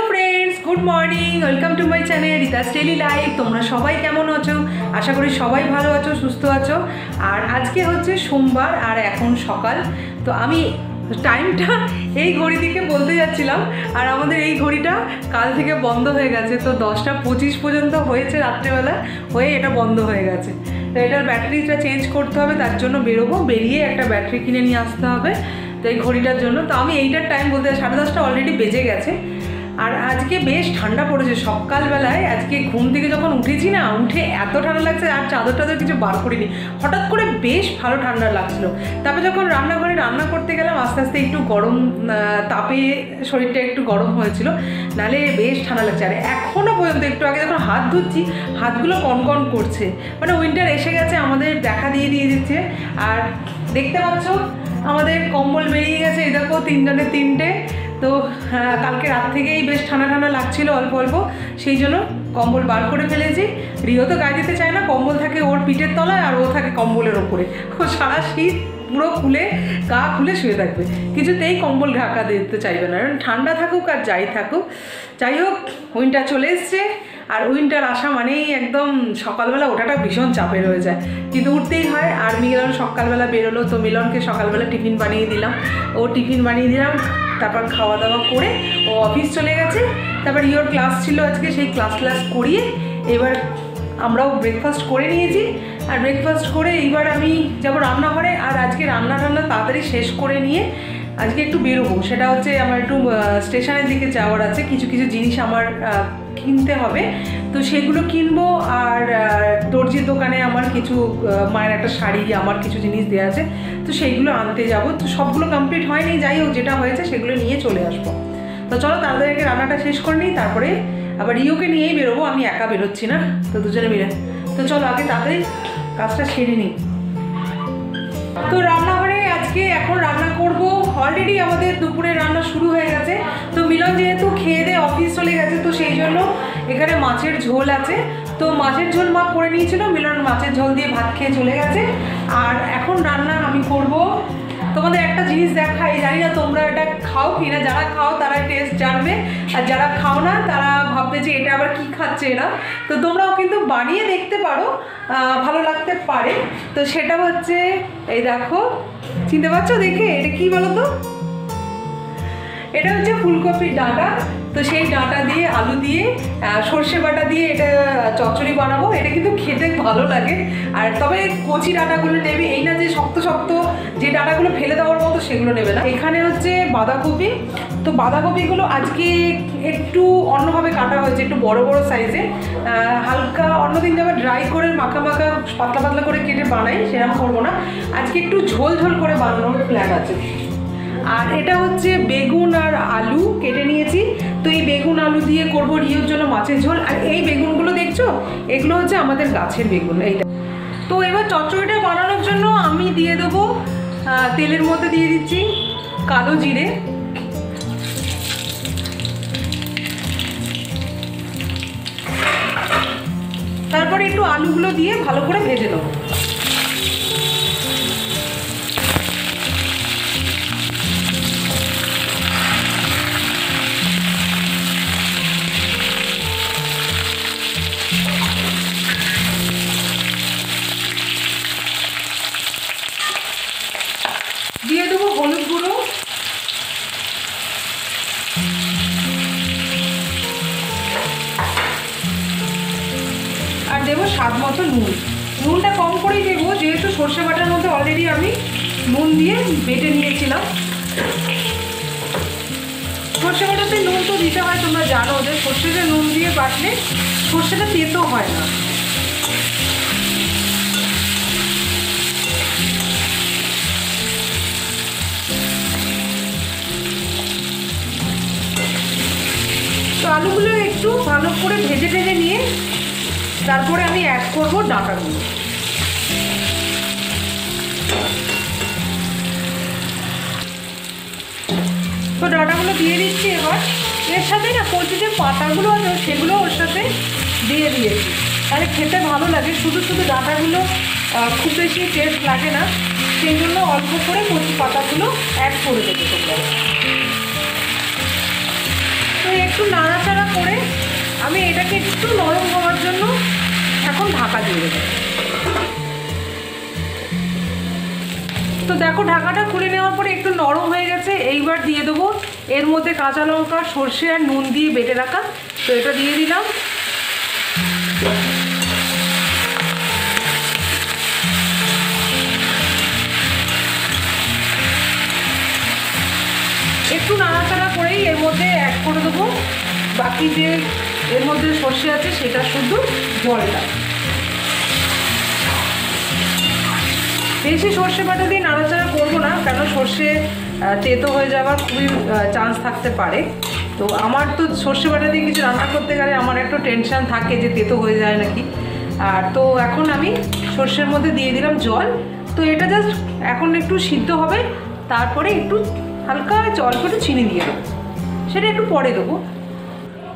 Hello friends good morning welcome to my channel Rita's daily life. তোমরা সবাই কেমন আছো? আশা করি সবাই ভালো আছো, সুস্থ আছো। আর আজকে হচ্ছে সোমবার আর এখন সকাল। তো আমি টাইমটা এই ঘড়ি থেকে বলতে যাচ্ছিলাম, আর আমাদের এই ঘড়িটা কাল থেকে বন্ধ হয়ে গেছে। তো 10টা 25 পর্যন্ত হয়েছে রাত্রেবেলা, হয়ে এটা বন্ধ হয়ে গেছে। তো এটার ব্যাটারিটা চেঞ্জ করতে হবে, তার জন্য বেরোবো, বেরিয়ে একটা ব্যাটারি কিনে নিয়ে আসতে হবে তো এই ঘড়িটার জন্য। তো আমি এইটার টাইম বলতে 10:30 অলরেডি বেজে গেছে। আর আজকে বেশ ঠান্ডা পড়েছে সকালবেলায়। আজকে ঘুম থেকে যখন উঠেছি না, উঠে এত ঠান্ডা লাগছে, আর চাদর টাদর কিছু বার করিনি, হঠাৎ করে বেশ ভালো ঠান্ডা লাগছিলো। তারপরে যখন রান্নাঘরে রান্না করতে গেলাম, আস্তে আস্তে একটু গরম তাপে শরীরটা একটু গরম হয়েছিল, নাহলে বেশ ঠান্ডা লাগছে। আর এখনও পর্যন্ত একটু আগে যখন হাত ধুচ্ছি, হাতগুলো কনকন করছে, মানে উইন্টার এসে গেছে, আমাদের দেখা দিয়ে দিচ্ছে। আর দেখতে পাচ্ছ আমাদের কম্বল বেরিয়ে গেছে, এই দেখো 3 জনের 3টে। তো কালকে রাত থেকেই বেশ ঠান্ডা ঠান্ডা লাগছিল অল্প অল্প, সেই জন্য কম্বল বার করে ফেলেছি। রিও তো গায়ে দিতে চায় না, কম্বল থাকে ওর পিঠের তলায় আর ও থাকে কম্বলের ওপরে। ও সারা শীত পুরো খুলে গা খুলে শুয়ে থাকবে, কিছুতেই কম্বল ঢাকা দিতে চাইবে না, কারণ ঠান্ডা থাকুক আর যাই থাকুক। যাই হোক, উইন্টার চলে এসছে, আর উইন্টার আসা মানেই একদম সকালবেলা ওঠাটা ভীষণ চাপের হয়ে যায়, কিন্তু উঠতেই হয়। আর মিলন সকালবেলা বেরোলো, তো মিলনকে সকালবেলা টিফিন বানিয়ে দিলাম, ও টিফিন বানিয়ে দিলাম, তারপর খাওয়া দাওয়া করে ও অফিস চলে গেছে। তারপর ইওর ক্লাস ছিল আজকে, সেই ক্লাস করিয়ে এবার আমরাও ব্রেকফাস্ট করে নিয়েছি। আর ব্রেকফাস্ট করে এইবার আমি যাবো রান্নাঘরে। আর আজকে রান্না তাড়াতাড়ি শেষ করে নিয়ে আজকে একটু বেরোবো, সেটা হচ্ছে আমার একটু স্টেশনের দিকে যাওয়ার আছে, কিছু কিছু জিনিস আমার কিনতে হবে, তো সেগুলো কিনবো। আর দর্জির দোকানে আমার কিছু মায়ের একটা শাড়ি, আমার কিছু জিনিস দেওয়া আছে, তো সেইগুলো আনতে যাব। তো সবগুলো কমপ্লিট হয়নি, যাই হোক যেটা হয়েছে সেগুলো নিয়ে চলে আসবো। তো চলো তাড়াতাড়ি রান্নাটা শেষ করে নিই, তারপরে আবার ইওকে নিয়েই বেরোবো, আমি একা বেরোচ্ছি না, তো দুজনে মিলে। তো চলো আগে তাড়াতাড়ি কাজটা সেরে নিই। তো রান্নাঘরে আজকে এখন রান্না করব। অলরেডি আমাদের দুপুরে রান্না শুরু হয়ে গেছে। তো মিলন যেহেতু খেয়ে দিয়ে অফিস চলে গেছে, তো সেই জন্য এখানে মাছের ঝোল আছে। তো মাছের ঝোল মা করে নিয়েছিল, মিলন মাছের ঝোল দিয়ে ভাত খেয়ে চলে গেছে। আর এখন রান্না আমি করব। তোমাদের একটা জিনিস দেখাই, জানি না তোমরা এটা খাও কি না, যারা খাও তারা টেস্ট জানবে, আর যারা খাও না তারা ভাববে যে এটা আবার কি খাচ্ছে এরা। তো তোমরাও কিন্তু বানিয়ে দেখতে পারো, ভালো লাগতে পারে। তো সেটা হচ্ছে, এই দেখো, চিনতে পারছো দেখে? এটা কি বলো তো? এটা হচ্ছে ফুলকপির ডাঁটা। তো সেই ডাঁটা দিয়ে আলু দিয়ে সর্ষে বাটা দিয়ে এটা চচ্চড়ি বানাবো। এটা কিন্তু খেতে ভালো লাগে। আর তবে কচি ডাঁটাগুলো নেবে, এই না যে শক্ত শক্ত যে ডাঁটাগুলো ফেলে দেওয়ার মতো সেগুলো নেবে না। এখানে হচ্ছে বাঁধাকপি। তো বাঁধাকপিগুলো আজকে একটু অন্যভাবে কাটা হয়েছে, একটু বড় বড় সাইজে, হালকা। অন্যদিন যেমন ড্রাই করে মাখা মাখা পাতলা পাতলা করে কেটে বানাই, সেরকম করবো না, আজকে একটু ঝোল ঝোল করে বানানোর প্ল্যান আছে। আর এটা হচ্ছে বেগুন আর আলু কেটে নিয়েছি। তো এই বেগুন আলু দিয়ে করবো রিওর জন্য মাছের ঝোল। আর এই বেগুনগুলো দেখছো, এগুলো হচ্ছে আমাদের গাছের বেগুন, এইটা। তো এবার চচ্চড়িটা বানানোর জন্য আমি দিয়ে দেবো, তেলের মধ্যে দিয়ে দিচ্ছি কালো জিরে, তারপরে একটু আলুগুলো দিয়ে ভালো করে ভেজে নেবো। দিয়ে দেবো হলুদ গুঁড়ো, আর দেবো স্বাদ মতো নুন। নুনটা কম করেই দেবো, যেহেতু সর্ষে বাটার মধ্যে অলরেডি আমি নুন দিয়ে বেটে নিয়েছিলাম। সর্ষে বাটাতে নুন তো দিতে হয়, তোমরা জানো যে সর্ষেটা নুন দিয়ে বাটলে সর্ষেটা তেতো হয় না। তো আলুগুলো একটু ভালো করে ভেজে ভেজে নিয়ে তারপরে আমি অ্যাড করবো ডাঁটাগুলো। তো ডাঁটাগুলো দিয়ে দিচ্ছি। এবার এর সাথে না কচি যে পাতাগুলো আছে সেগুলো ওর সাথে দিয়ে দিয়েছি, তাহলে খেতে ভালো লাগে। শুধু শুধু ডাঁটাগুলো খুব বেশি টেস্ট লাগে না, সেই জন্য অল্প করে কচি পাতাগুলো অ্যাড করে দেবো তোমরা। তো একটু একটু নাড়াচাড়া করে আমি এটাকে একটু নরম হওয়ার জন্য এখন ঢাকা দিয়ে দেবো। তো দেখো ঢাকাটা খুলে নেওয়ার পরে একটু নরম হয়ে গেছে। এইবার দিয়ে দেবো এর মধ্যে কাঁচা লঙ্কা, সর্ষে আর নুন দিয়ে বেটে রাখা। তো এটা দিয়ে দিলাম। একটু নাড়াচাড়া করেই এর মধ্যে অ্যাড করে দেবো বাকি যে এর মধ্যে সর্ষে আছে সেটা শুধু জলটা। বেশি সর্ষে বাটা দিয়ে নাড়াচাড়া করবো না, কেন সর্ষে তেতো হয়ে যাওয়ার খুবই চান্স থাকতে পারে। তো আমার তো সর্ষে বাটা দিয়ে কিছু রান্না করতে গেলে আমার একটু টেনশান থাকে যে তেতো হয়ে যায় নাকি। আর তো এখন আমি সর্ষের মধ্যে দিয়ে দিলাম জল। তো এটা জাস্ট এখন একটু সিদ্ধ হবে, তারপরে একটু হালকা জল করে চিনি দিয়ে দেবো, সেটা একটু পরে দেবো।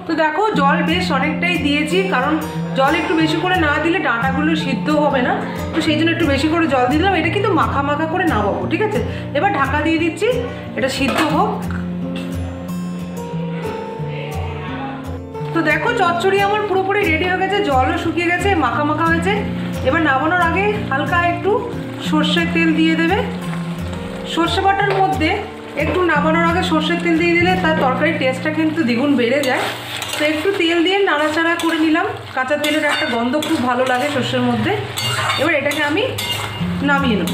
তো দেখো জল বেশ অনেকটাই দিয়েছি, কারণ জল একটু বেশি করে না দিলে ডাঁটাগুলো সিদ্ধ হবে না। তো সেই জন্য একটু বেশি করে জল দিলাম। এটা কিন্তু মাখা মাখা করে নামাবো, ঠিক আছে? এবার ঢাকা দিয়ে দিচ্ছি, এটা সিদ্ধ হোক। তো দেখো চচ্চড়ি আমার পুরোপুরি রেডি হয়ে গেছে, জলও শুকিয়ে গেছে, মাখা মাখা হয়েছে। এবার নামানোর আগে হালকা একটু সর্ষের তেল দিয়ে দেবে। সর্ষে বাটার মধ্যে একটু নামানোর আগে সর্ষের তেল দিয়ে দিলে তার তরকারির টেস্টটা কিন্তু দ্বিগুণ বেড়ে যায়। তো একটু তেল দিয়ে নাড়াচাড়া করে নিলাম। কাঁচা তেলের একটা গন্ধ খুব ভালো লাগে সর্ষের মধ্যে। এবার এটাকে আমি নামিয়ে নেব।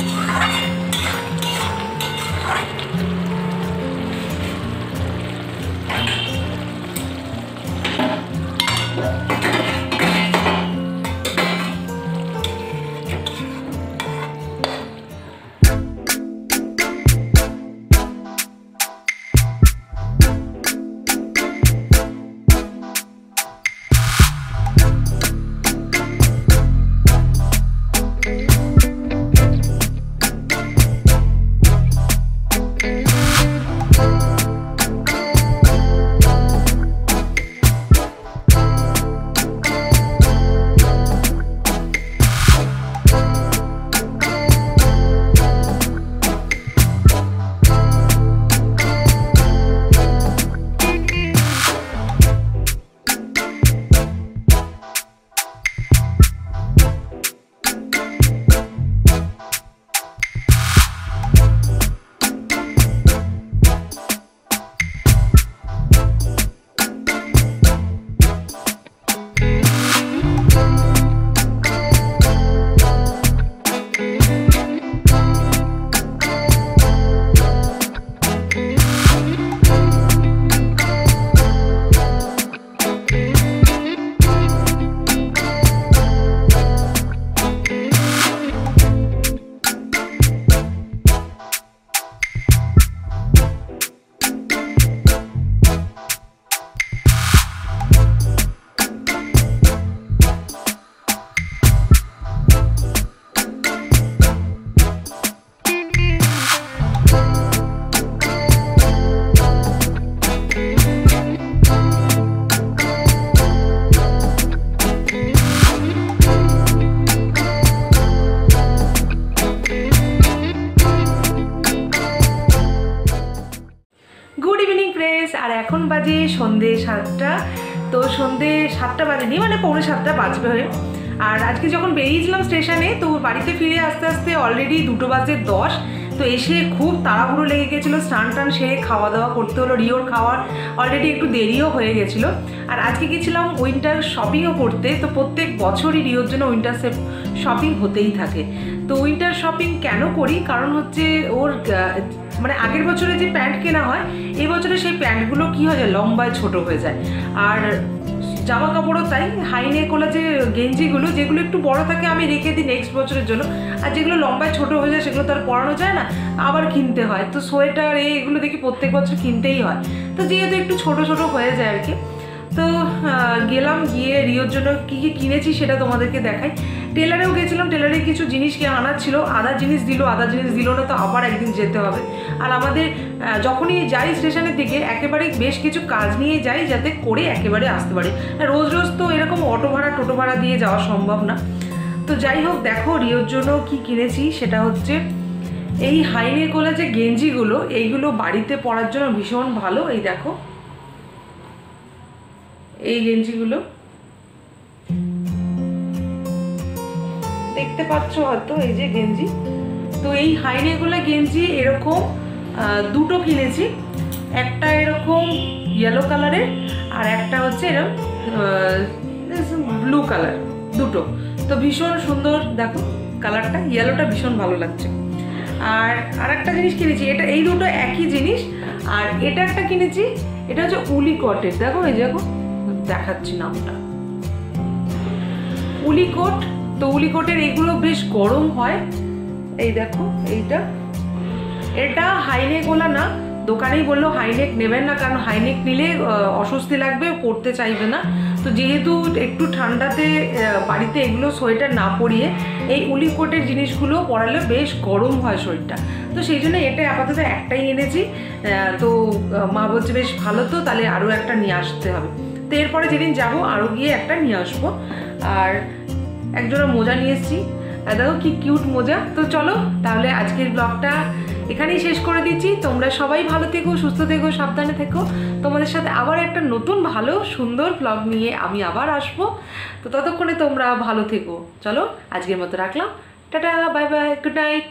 আর এখন বাজে সন্ধে 7টা। তো সন্ধে 7টা বাজেনি, মানে পৌনে 7টা বাজবে হয়ে। আর আজকে যখন বেরিয়েছিলাম স্টেশনে, তো বাড়িতে ফিরে আস্তে আস্তে অলরেডি 2 বাজে 10। তো এসে খুব তাড়াহুড়ো লেগে গেছিলো, স্নান টান সেরে খাওয়া দাওয়া করতে হলো। রিওর খাওয়ার অলরেডি একটু দেরিও হয়ে গেছিলো। আর আজকে গেছিলাম উইন্টার শপিংও করতে। তো প্রত্যেক বছরই রিওর জন্য উইন্টার শপিং হতেই থাকে। তো উইন্টার শপিং কেন করি, কারণ হচ্ছে ওর মানে আগের বছরে যে প্যান্ট কেনা হয়, এই বছরে সেই প্যান্টগুলো কী হয়ে যায়, লম্বায় ছোট হয়ে যায়। আর জামা কাপড়ও তাই, হাই নেকওয়ালা যে গেঞ্জিগুলো যেগুলো একটু বড় থাকে আমি রেখে দিই নেক্সট বছরের জন্য। আর যেগুলো লম্বায় ছোট হয়ে যায় সেগুলো তো আর পরানো যায় না, আবার কিনতে হয়। তো সোয়েটার এগুলো দেখি প্রত্যেক বছর কিনতেই হয়। তো যেহেতু একটু ছোট ছোট হয়ে যায় আর কি। তো গেলাম, গিয়ে রিওর জন্য কী কী কিনেছি সেটা তোমাদেরকে দেখাই। টেলারেও গেছিলাম, টেলারে কিছু জিনিস আনার ছিল, আদার জিনিস দিল না, তো আবার একদিন যেতে হবে। আর আমাদের যখনই যাই স্টেশনের দিকে একেবারে বেশ কিছু কাজ নিয়ে যাই, যাতে করে একেবারে আসতে পারি। রোজ রোজ তো এরকম অটো ভাড়া টোটো ভাড়া দিয়ে যাওয়া সম্ভব না। তো যাই হোক, দেখো রিওর জন্য কি কিনেছি সেটা হচ্ছে এই হাই নেকওয়ালা যে গেঞ্জিগুলো, এইগুলো বাড়িতে পরার জন্য ভীষণ ভালো। এই দেখো, এই গেঞ্জিগুলো দেখতে পাচ্ছ হয়তো, এই যে গেঞ্জি। তো এই হাইনেকগুলো গেঞ্জি এরকম দুটো কিনেছি, একটা এরকম ইয়েলো কালারের আর একটা হচ্ছে এরকম ব্লু কালার, দুটো। তো ভীষণ সুন্দর, দেখো কালারটা, ইয়েলোটা ভীষণ ভালো লাগছে। আর আরেকটা জিনিস কিনেছি, এটা এই দুটো একই জিনিস। আর এটা একটা কিনেছি, এটা হচ্ছে উলি কটের, দেখো এই দেখো দেখাচ্ছি নামটা, উলি কোট। তো উলি কোটের এগুলো বেশ গরম হয়, এই দেখো এইটা, এটা হাইনেক ওলা না, দোকানেই বললো হাইনেক নেবেন না, কারণ হাইনেক নিলে অস্বস্তি লাগবে, পরতে চাইবে না। তো যেহেতু একটু ঠান্ডাতে বাড়িতে এগুলো সোয়েটার না পরিয়ে এই উলি কোটের জিনিসগুলো পরালে বেশ গরম হয় শরীরটা, তো সেই জন্য এটা আপাতত একটাই এনেছি। তো মা বলছে বেশ ভালো, তো তাহলে আরও একটা নিয়ে আসতে হবে। তো এরপরে যেদিন যাবো আরও গিয়ে একটা নিয়ে আসবো। আর একজোড়া মোজা নিয়ে এসেছি, দেখো কি কিউট মোজা। তো চলো তাহলে আজকের ব্লগটা এখানেই শেষ করে দিচ্ছি। তোমরা সবাই ভালো থেকো, সুস্থ থেকো, সাবধানে থেকো। তোমাদের সাথে আবার একটা নতুন ভালো সুন্দর ব্লগ নিয়ে আমি আবার আসবো। তো ততক্ষণে তোমরা ভালো থেকো। চলো আজকের মতো রাখলাম, tata, bye bye, good night.